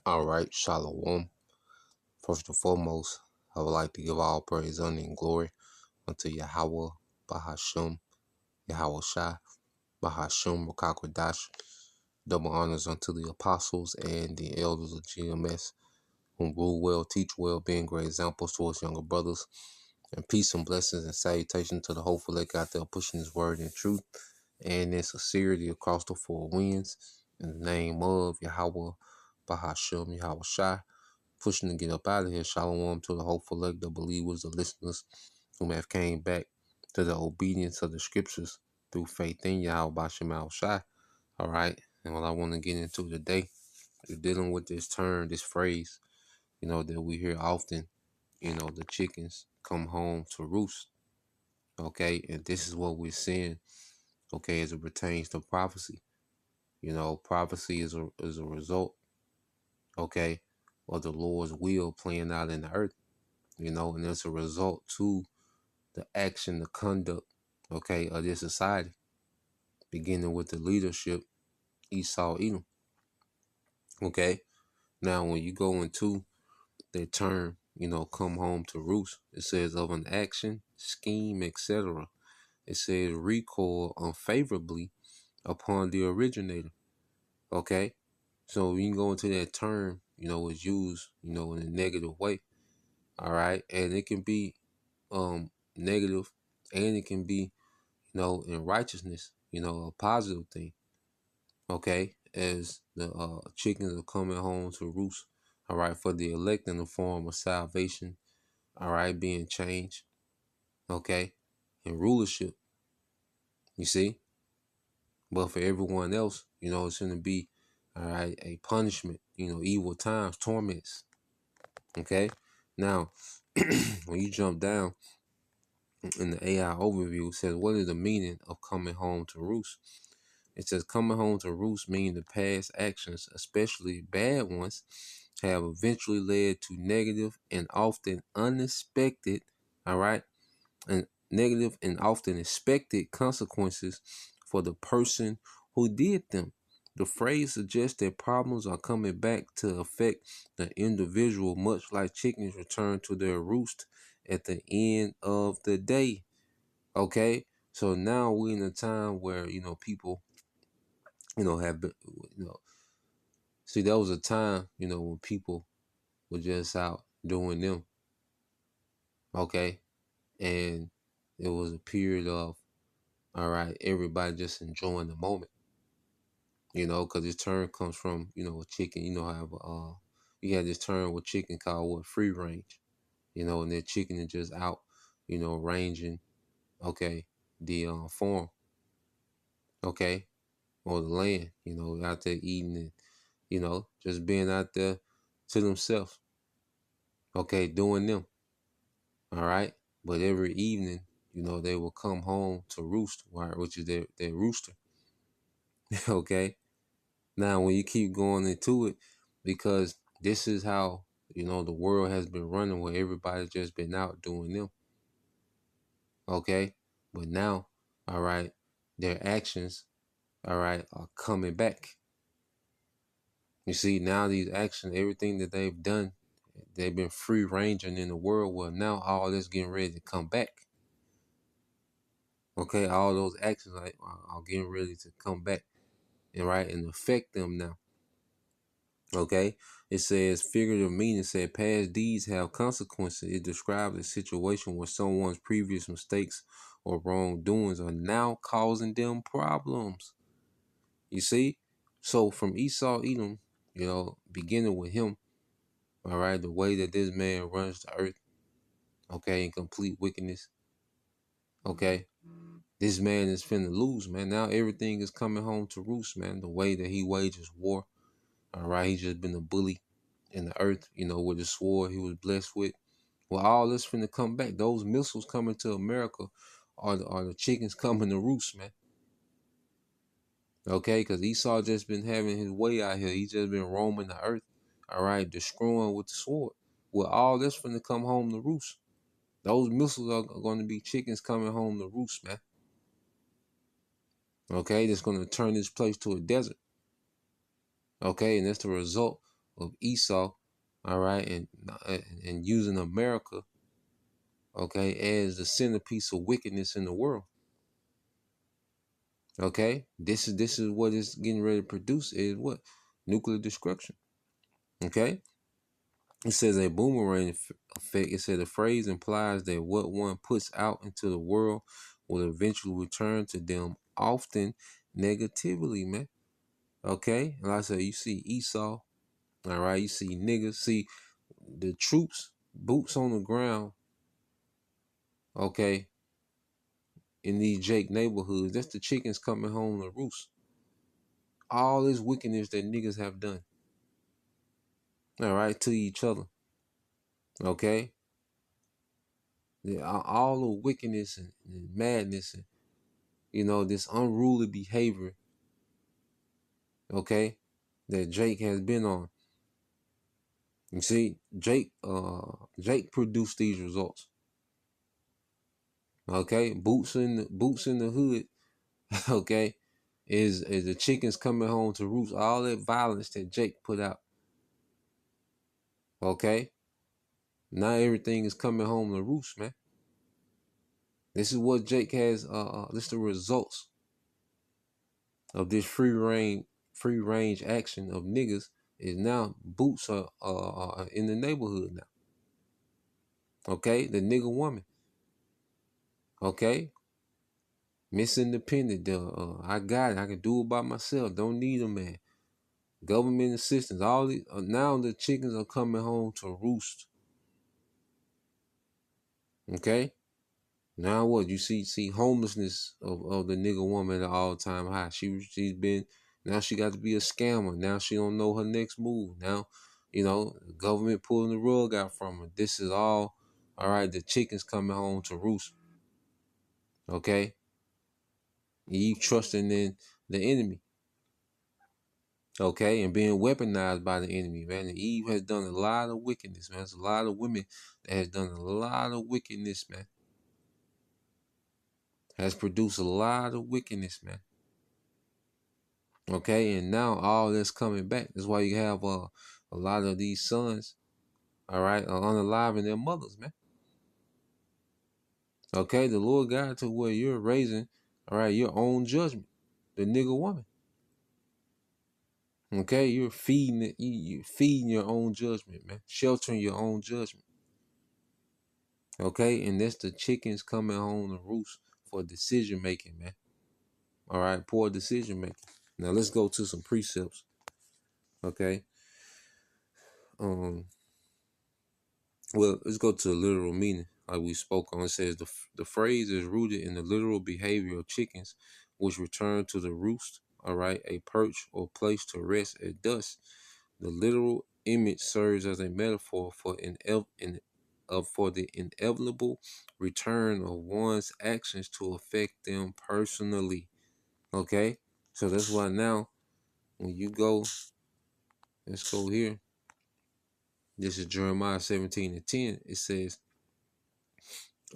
All right, Shalom. First and foremost, I would like to give all praise, honor, and glory unto Yahweh, Bahashum, Yahweh Shai, Bahashum, Rakakwadash. Double honors unto the apostles and the elders of GMS, whom rule well, teach well, being great examples towards younger brothers. And peace and blessings and salutation to the hopeful that got there pushing his word in truth and in sincerity across the four winds. In the name of Yahweh, Bahashum, Yahweh Shai. Pushing to get up out of here. Shalom to the hopeful elect, the believers, the listeners who have came back to the obedience of the scriptures through faith in Yahweh Bashem Shai. All right. And what I want to get into today is dealing with this term, this phrase, that we hear often, the chickens come home to roost. Okay. And this is what we're seeing, okay, as it pertains to prophecy. Prophecy is a result, okay, of the Lord's will playing out in the earth. And it's a result to the action, the conduct, okay, of this society, beginning with the leadership, Esau, Edom. Okay. Now, when you go into that term, come home to roost, it says of an action, scheme, etc. It says recoil unfavorably upon the originator. Okay. So you can go into that term, it's used, in a negative way. All right. And it can be negative, and it can be, in righteousness, a positive thing. Okay, as the chickens are coming home to roost. All right, for the elect in the form of salvation. All right, being changed. Okay, and rulership. You see, but for everyone else, it's going to be, all right, a punishment. Evil times, torments. Okay, now when you jump down in the AI overview, it says, what is the meaning of coming home to roost? It says coming home to roost means the past actions, especially bad ones, have eventually led to negative and often unexpected, all right, and negative and often expected consequences for the person who did them. The phrase suggests that problems are coming back to affect the individual, much like chickens return to their roost at the end of the day. Okay, so now we're in a time where people have been, see, there was a time, when people were just out doing them, okay? And it was a period of, all right, everybody just enjoying the moment, because this term comes from, a chicken, how you had this term with chicken called free range, and that chicken is just out, ranging, okay, the farm, okay, or the land, out there eating it, just being out there to themselves. Okay, doing them. All right. But every evening, they will come home to roost, right, which is their rooster. Okay. Now, when you keep going into it, because this is how, the world has been running, where everybody's just been out doing them. Okay. But now, all right, their actions, all right, are coming back. You see, now these actions, everything that they've done, they've been free ranging in the world. Well, now all this getting ready to come back. Okay, all those actions are getting ready to come back and affect them now. Okay, it says figurative meaning said past deeds have consequences. It describes a situation where someone's previous mistakes or wrongdoings are now causing them problems. You see, so from Esau Edom, beginning with him, all right, the way that this man runs the earth, okay, in complete wickedness, okay. This man is finna lose, man. Now everything is coming home to roost, man. The way that he wages war, all right, he's just been a bully in the earth, with the sword he was blessed with. Well, all this finna come back. Those missiles coming to America are the chickens coming to roost, man. Okay, because Esau just been having his way out here. He's just been roaming the earth, all right, destroying with the sword. Well, all this finna come home to roost. Those missiles are going to be chickens coming home to roost, man. Okay, that's going to turn this place to a desert. Okay, and that's the result of Esau, all right, and using America, okay, as the centerpiece of wickedness in the world. Okay, this is what it's getting ready to produce is what? Nuclear destruction. Okay, it says a boomerang effect. It said the phrase implies that what one puts out into the world will eventually return to them, often negatively, man. Okay, like I said, you see Esau, all right, you see niggas, see the troops, boots on the ground, okay, in these Jake neighborhoods. That's the chickens coming home to roost. All this wickedness that niggas have done, all right, to each other, okay. All the wickedness and madness and this unruly behavior, okay, that Jake has been on. You see, Jake produced these results. Okay, boots in the hood, okay, is the chickens coming home to roost. All that violence that Jake put out. Okay. Now everything is coming home to roost, man. This is what Jake has this is the results of this free range action of niggas is now boots are in the neighborhood now. Okay, the nigga woman. Okay, Miss Independent. I got it. I can do it by myself. Don't need a man. Government assistance. All these now the chickens are coming home to roost. Okay, now what you see homelessness of the nigga woman at all time high. She's been now she got to be a scammer. Now she don't know her next move. Now, the government pulling the rug out from her. This is all right. The chickens coming home to roost. Okay, Eve trusting in the enemy. Okay, and being weaponized by the enemy, man. And Eve has done a lot of wickedness, man. There's a lot of women that has done a lot of wickedness, man. Has produced a lot of wickedness, man. Okay, and now all that's coming back. That's why you have a lot of these sons, all right, are unaliving their mothers, man. Okay, the Lord God to where you're raising, all right, your own judgment, the nigga woman. Okay, you're feeding it, you're feeding your own judgment, man. Sheltering your own judgment. Okay, and that's the chickens coming home to roost for decision making, man. All right, poor decision making. Now let's go to some precepts. Okay. Um. Well, let's go to the literal meaning, like we spoke on. It says the phrase is rooted in the literal behavior of chickens, which return to the roost. All right, a perch or place to rest at dusk. The literal image serves as a metaphor for the inevitable return of one's actions to affect them personally. Okay, so that's why now when you go, let's go here. This is Jeremiah 17:10. It says,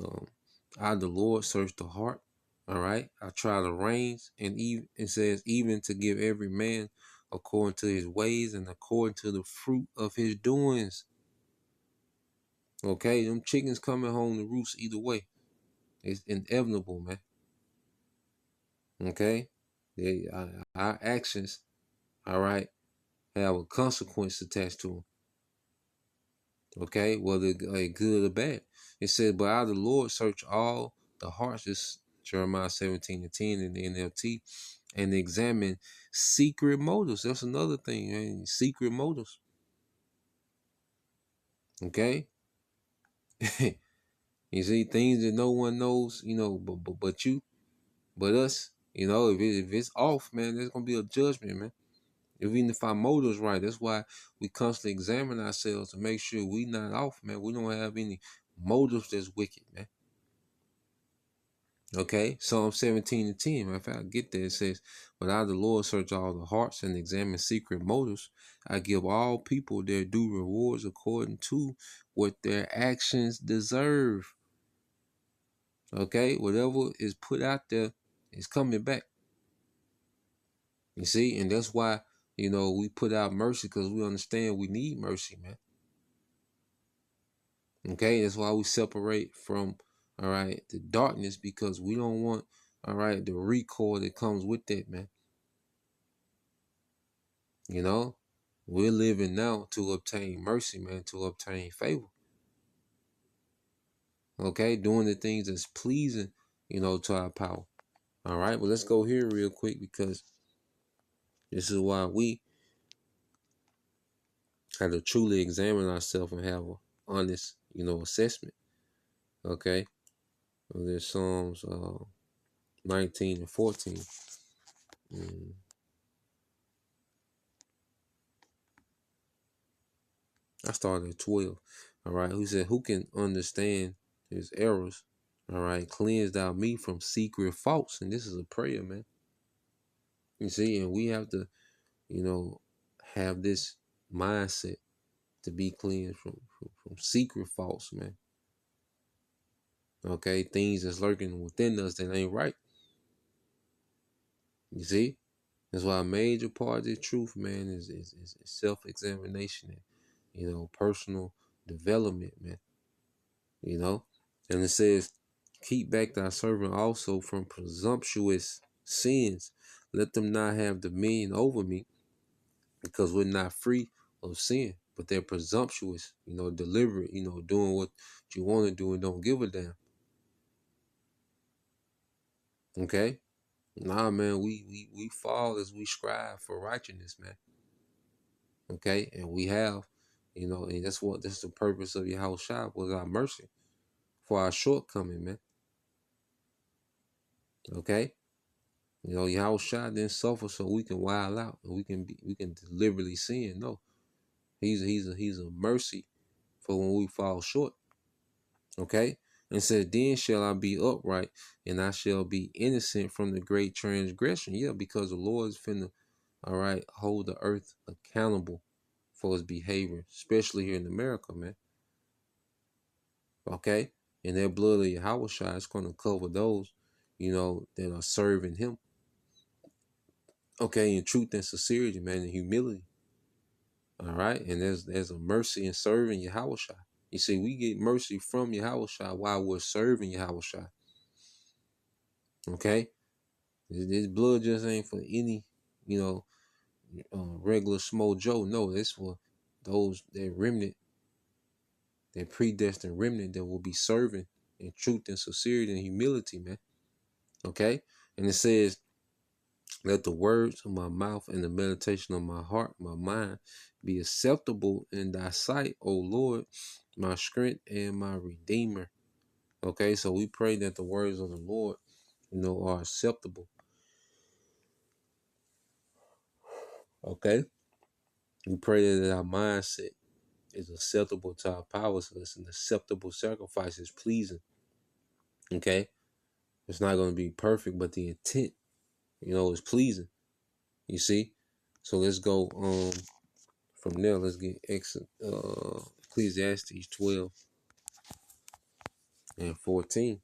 um, I, the Lord, search the heart. All right. I try the reins. And even it says, even to give every man according to his ways and according to the fruit of his doings. Okay. Them chickens coming home to roost either way. It's inevitable, man. Okay. Our actions, all right, have a consequence attached to them. Okay, whether like good or bad. It says, but I, the Lord, search all the hearts. This Jeremiah 17:10 in the NLT, and examine secret motives. That's another thing, man. Secret motives. Okay. You see things that no one knows, but you, but us. If it's off, man, there's gonna be a judgment, man. Even if our motives right, that's why we constantly examine ourselves to make sure we not off, man. We don't have any motives that's wicked, man. Okay, Psalm 17:10. Matter of fact, I get there. It says, but I, the Lord, search all the hearts and examine secret motives. I give all people their due rewards according to what their actions deserve. Okay, whatever is put out there is coming back. You see, and that's why we put out mercy because we understand we need mercy, man. Okay, that's why we separate from, all right, the darkness, because we don't want, all right, the recoil that comes with that, man. We're living now to obtain mercy, man, to obtain favor. Okay, doing the things that's pleasing, to our power. All right, but let's go here real quick, because this is why we have to truly examine ourselves and have an honest, assessment. Okay, so there's Psalms 19 and 14. Mm. I started at 12. All right, who said, who can understand his errors? All right, cleanse thou me from secret faults. And this is a prayer, man. You see, and we have to, have this mindset to be cleansed from secret faults, man. Okay, things that's lurking within us that ain't right. You see, that's why a major part of the truth, man, is self-examination and personal development, man. And it says, keep back thy servant also from presumptuous sins. Let them not have dominion over me, because we're not free of sin, but they're presumptuous, deliberate, doing what you want to do and don't give a damn. Okay? Nah, man, we fall as we strive for righteousness, man. Okay? And we have, and that's the purpose of your house shop, was our mercy for our shortcoming, man. Okay? Your house shot didn't suffer so we can wild out and we can deliberately sin. No. He's a mercy for when we fall short. Okay? And said, then shall I be upright, and I shall be innocent from the great transgression. Yeah, because the Lord is finna, all right, hold the earth accountable for his behavior, especially here in America, man. Okay? And that blood of Yahweh Shai is gonna cover those, that are serving him. Okay, in truth and sincerity, man, and humility. All right, and there's a mercy in serving Yahweh Shai. You see, we get mercy from Yahweh Shai while we're serving Yahweh Shai. Okay, this blood just ain't for any, regular small Joe. No, it's for those that remnant, that predestined remnant that will be serving in truth and sincerity and humility, man. Okay, and it says, let the words of my mouth and the meditation of my heart, my mind, be acceptable in thy sight, O Lord, my strength and my redeemer. Okay, so we pray that the words of the Lord, are acceptable. Okay, we pray that our mindset is acceptable to our powers, so it's an acceptable sacrifice, is pleasing. Okay, it's not going to be perfect, but the intent, is pleasing. You see, so let's go from there. Let's get Ecclesiastes 12 and 14.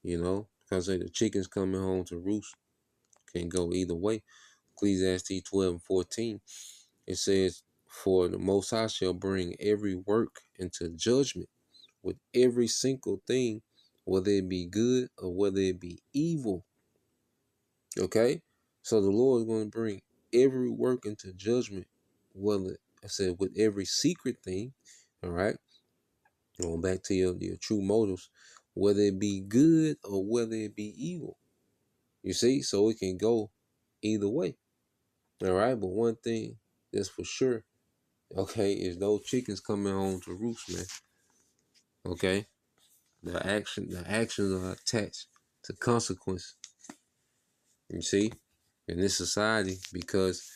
Because the chickens coming home to roost can go either way. Ecclesiastes 12 and 14. It says, for the Most High shall bring every work into judgment with every single thing, whether it be good or whether it be evil. Okay? So the Lord is going to bring every work into judgment, whether, I said, with every secret thing, all right? Going back to your true motives, whether it be good or whether it be evil. You see? So it can go either way. All right? But one thing that's for sure, okay, is those chickens coming home to roost, man. Okay? The actions are attached to consequence. You see? In this society, because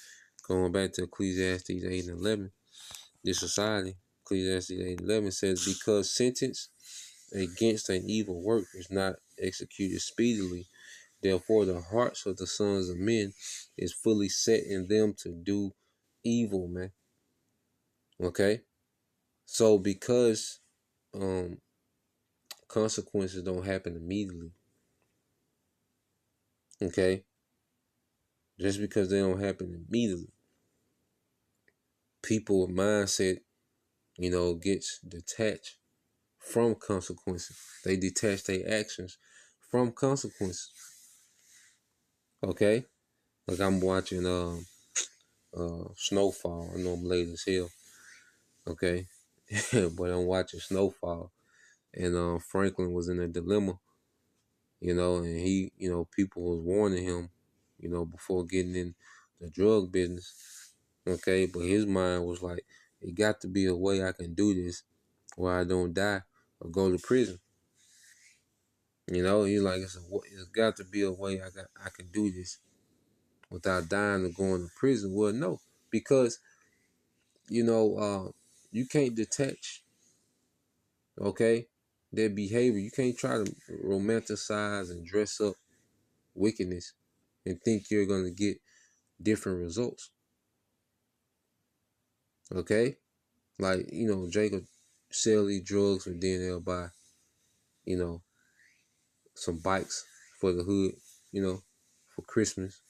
going back to Ecclesiastes 8 and 11, this society, Ecclesiastes 8 and 11 says, because sentence against an evil work is not executed speedily, therefore the hearts of the sons of men is fully set in them to do evil, man. Okay? So because consequences don't happen immediately, okay? Just because they don't happen immediately, people mindset, gets detached from consequences. They detach their actions from consequences. Okay? Like I'm watching Snowfall. I know I'm late as hell. Okay. But I'm watching Snowfall. And Franklin was in a dilemma, and he, people was warning him, before getting in the drug business. Okay, but his mind was like, it got to be a way I can do this where I don't die or go to prison. He's like, it's got to be a way I can do this without dying or going to prison. Well, no, because you can't detach, okay, their behavior. You can't try to romanticize and dress up wickedness and think you're gonna get different results. Okay, like Jacob sell these drugs and then they'll buy you know some bikes for the hood, for Christmas.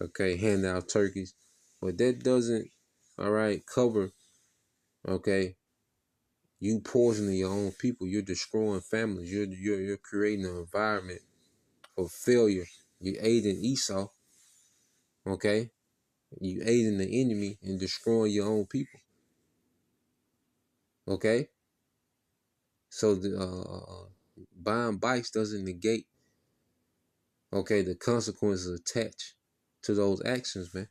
Okay, hand out turkeys, but that doesn't, all right, cover, okay, you poisoning your own people. You're destroying families. You're creating an environment for failure. You're aiding Esau. Okay, you aiding the enemy and destroying your own people. Okay, so the buying bikes doesn't negate, okay, the consequences attached to those actions, man.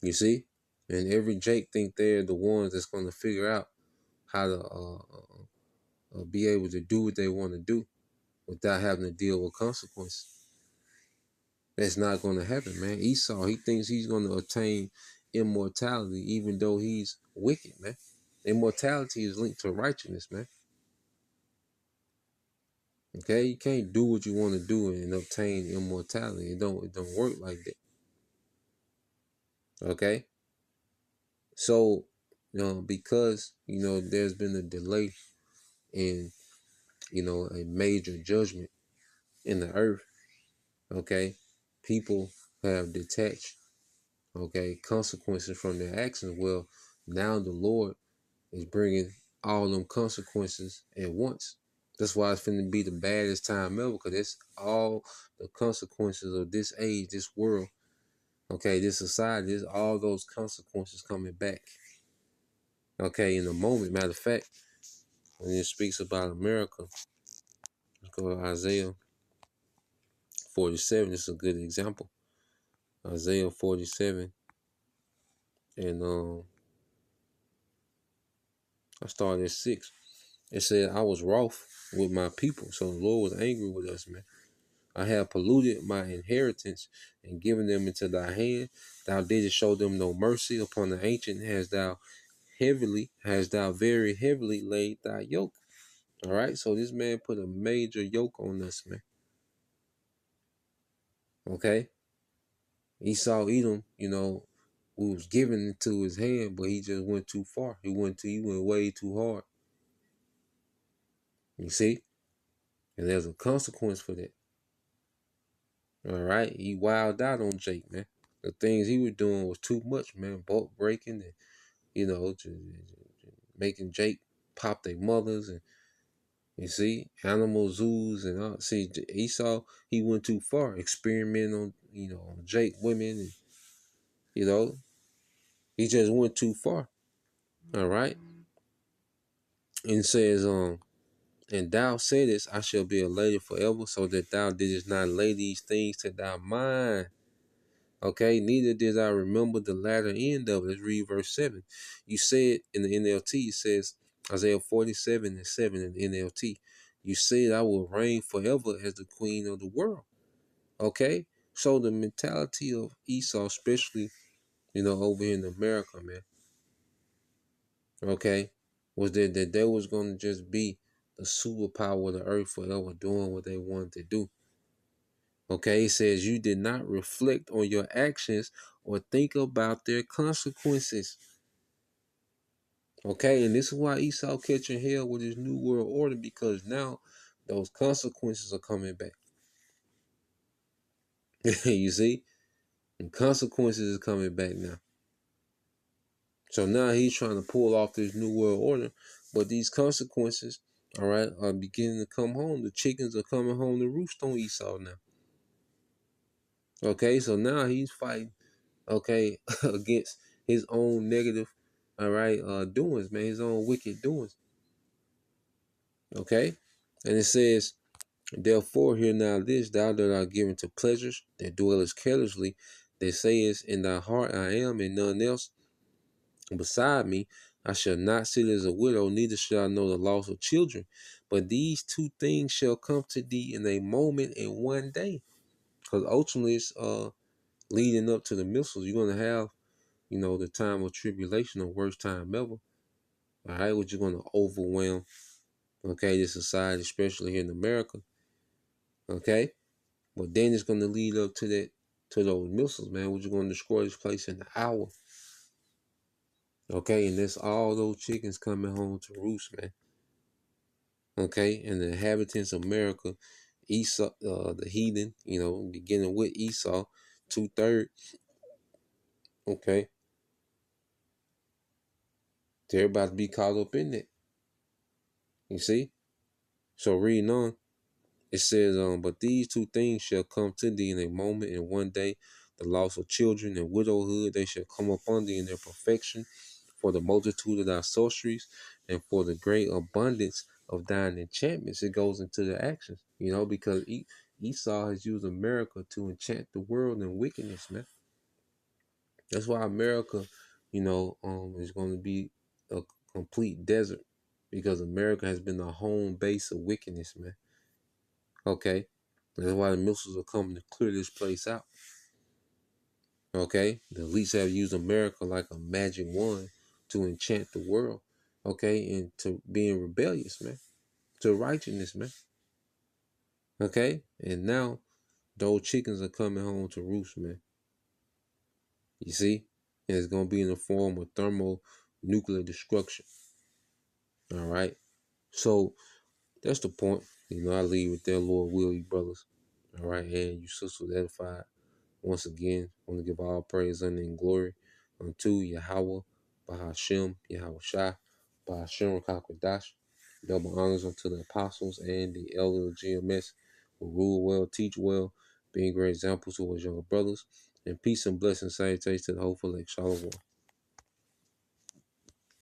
You see, and every Jake think they're the ones that's going to figure out how to be able to do what they want to do without having to deal with consequences. That's not going to happen, man. Esau, he thinks he's going to attain immortality even though he's wicked, man. Immortality is linked to righteousness, man. Okay, you can't do what you want to do and obtain immortality. It don't work like that. Okay, so because there's been a delay in a major judgment in the earth. Okay, people have detached, okay, consequences from their actions. Well, now the Lord is bringing all them consequences at once. That's why it's finna be the baddest time ever, because it's all the consequences of this age, this world, okay, this society, there's all those consequences coming back. Okay, in a moment. Matter of fact, when it speaks about America, let's go to Isaiah 47. This is a good example. Isaiah 47. And I started at 6. It said, I was wroth with my people. So the Lord was angry with us, man. I have polluted my inheritance and given them into thy hand. Thou didst show them no mercy. Upon the ancient hast thou very heavily laid thy yoke. All right. So this man put a major yoke on us, man. Okay. Esau Edom, we was given into his hand, but he just went too far. He went way too hard. You see? And there's a consequence for that. All right. He wilded out on Jake, man. The things he was doing was too much, man. Bulk breaking and, making Jake pop their mothers and, you see, animal zoos and all. See, Esau, he went too far, experimenting on, on Jake women and, you know, he just went too far. All right. And it says, and thou saidest, I shall be a lady forever, so that thou didst not lay these things to thy mind. Okay, neither did I remember the latter end of it. Let's read verse 7. You said in the NLT, it says, Isaiah 47:7 in the NLT, you said, I will reign forever as the queen of the world. Okay, so the mentality of Esau, especially, over here in America, man, okay, was that they was going to just be the superpower of the earth forever doing what they wanted to do. Okay, it says you did not reflect on your actions or think about their consequences. Okay, and this is why Esau catching hell with his new world order, because now those consequences are coming back. You see? And consequences is coming back now. So now he's trying to pull off this new world order, but these consequences, all right, are beginning to come home. The chickens are coming home to roost on Esau now. Okay, so now he's fighting, okay, against his own negative, all right, doings, man, his own wicked doings. Okay, and it says, therefore, hear now this, thou that art given to pleasures, that dwellest carelessly, that sayest in thy heart, I am, and none else beside me. I shall not sit as a widow, neither shall I know the loss of children. But these two things shall come to thee in a moment in one day. Because ultimately it's leading up to the missiles. You're gonna have, the time of tribulation, the worst time ever. All right, which is gonna overwhelm, okay, the society, especially here in America. Okay. But then it's gonna lead up to that, to those missiles, man, which are gonna destroy this place in an hour. Okay, and that's all those chickens coming home to roost, man. Okay, and the inhabitants of America, Esau, the heathen, beginning with Esau, 2/3. Okay, they're about to be caught up in it. You see? So reading on, it says, but these two things shall come to thee in a moment, in one day, the loss of children and widowhood, they shall come upon thee in their perfection, for the multitude of thy sorceries, and for the great abundance of thine enchantments. It goes into the actions, because Esau has used America to enchant the world in wickedness, man. That's why America, is going to be a complete desert, because America has been the home base of wickedness, man. Okay, that's why the missiles are coming to clear this place out. Okay, the elites have used America like a magic wand to enchant the world. Okay, and to being rebellious, man, to righteousness, man. Okay, and now those chickens are coming home to roost, man. You see, and it's gonna be in the form of thermonuclear destruction. All right, so that's the point. I leave with that, Lord will, you brothers. All right, and you sisters edified. Once again, I want to give all praise, honor, and glory unto Yahweh, Bahashem, Yahweh Shai, Bahashem Rakakwadash. Double honors unto the apostles and the elders of GMS who rule well, teach well, being great examples to his younger brothers. And peace and blessings, salutations to the hopeful like Shalom.